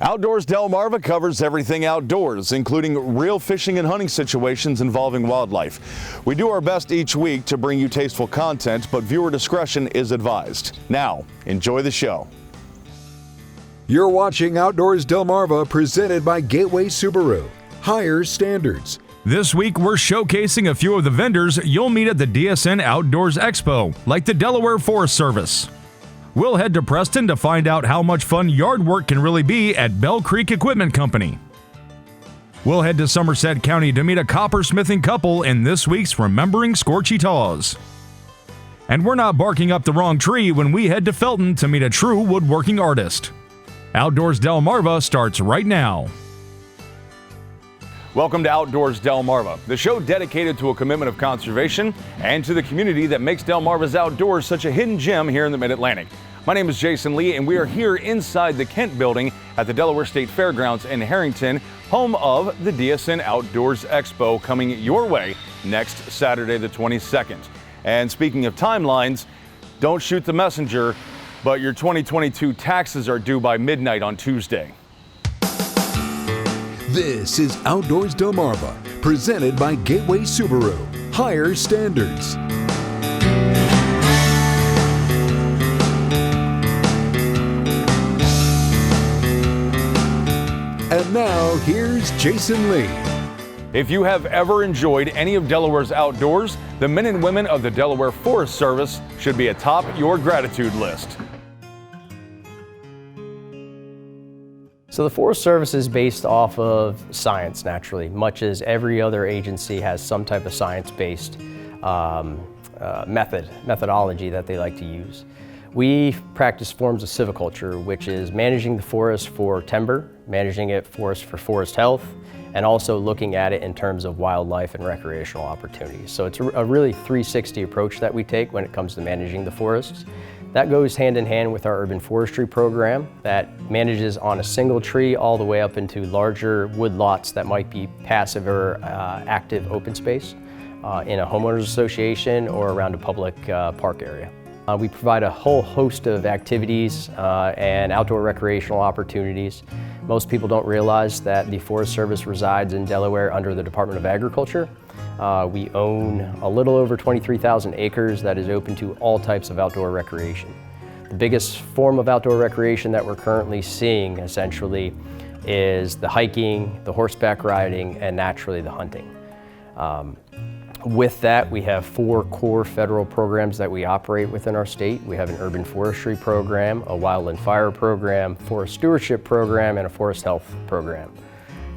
Outdoors-Delmarva covers everything outdoors, including real fishing and hunting situations involving wildlife. We do our best each week to bring you tasteful content, but viewer discretion is advised. Now, enjoy the show. You're watching Outdoors-Delmarva, presented by Gateway Subaru. Higher standards. This week, we're showcasing a few of the vendors you'll meet at the DSN Outdoors Expo, like the Delaware Forest Service. We'll head to Preston to find out how much fun yard work can really be at Bell Creek Equipment Company. We'll head to Somerset County to meet a coppersmithing couple in this week's Remembering Scorchy Taws. And we're not barking up the wrong tree when we head to Felton to meet a true woodworking artist. Outdoors-Delmarva starts right now. Welcome to Outdoors-Delmarva, the show dedicated to a commitment of conservation and to the community that makes Delmarva's outdoors such a hidden gem here in the Mid-Atlantic. My name is Jason Lee, and we are here inside the Kent Building at the Delaware State Fairgrounds in Harrington, home of the DSN Outdoors Expo, coming your way next Saturday the 22nd. And speaking of timelines, don't shoot the messenger, but your 2022 taxes are due by midnight on Tuesday. This is Outdoors-Delmarva, presented by Gateway Subaru. Higher standards. And now, here's Jason Lee. If you have ever enjoyed any of Delaware's outdoors, the men and women of the Delaware Forest Service should be atop your gratitude list. So the Forest Service is based off of science, naturally, much as every other agency has some type of science-based methodology that they like to use. We practice forms of silviculture, which is managing the forest for timber, managing it for forest health, and also looking at it in terms of wildlife and recreational opportunities. So it's a really 360 approach that we take when it comes to managing the forests. That goes hand in hand with our urban forestry program that manages on a single tree all the way up into larger wood lots that might be passive or active open space in a homeowners association or around a public park area. We provide a whole host of activities and outdoor recreational opportunities. Most people don't realize that the Forest Service resides in Delaware under the Department of Agriculture. We own a little over 23,000 acres that is open to all types of outdoor recreation. The biggest form of outdoor recreation that we're currently seeing, essentially, is the hiking, the horseback riding, and naturally the hunting. With that, we have 4 core federal programs that we operate within our state. We have an urban forestry program, a wildland fire program, forest stewardship program, and a forest health program.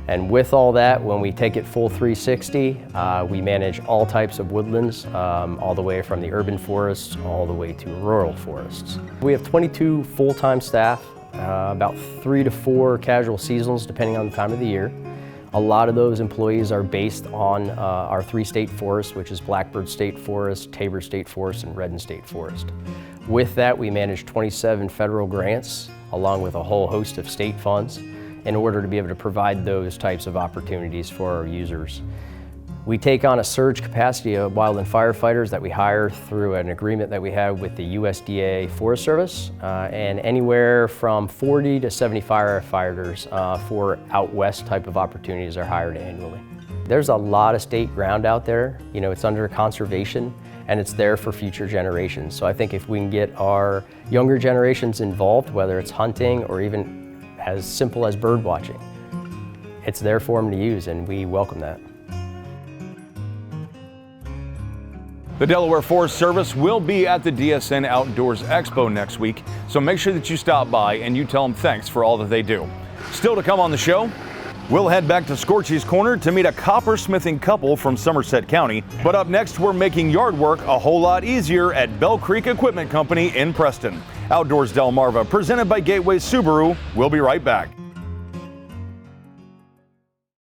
And with all that, when we take it full 360, we manage all types of woodlands, all the way from the urban forests all the way to rural forests. We have 22 full-time staff, about 3 to 4 casual seasonals depending on the time of the year. A lot of those employees are based on our 3 state forests, which is Blackbird State Forest, Tabor State Forest, and Redden State Forest. With that, we manage 27 federal grants, along with a whole host of state funds, in order to be able to provide those types of opportunities for our users. We take on a surge capacity of wildland firefighters that we hire through an agreement that we have with the USDA Forest Service, and anywhere from 40 to 70 firefighters for out west type of opportunities are hired annually. There's a lot of state ground out there. You know, it's under conservation and it's there for future generations. So I think if we can get our younger generations involved, whether it's hunting or even as simple as bird watching, it's there for them to use, and we welcome that. The Delaware Forest Service will be at the DSN Outdoors Expo next week, so make sure that you stop by and you tell them thanks for all that they do. Still to come on the show, we'll head back to Scorchy's Corner to meet a coppersmithing couple from Somerset County. But up next, we're making yard work a whole lot easier at Bell Creek Equipment Company in Preston. Outdoors-Delmarva, presented by Gateway Subaru. We'll be right back.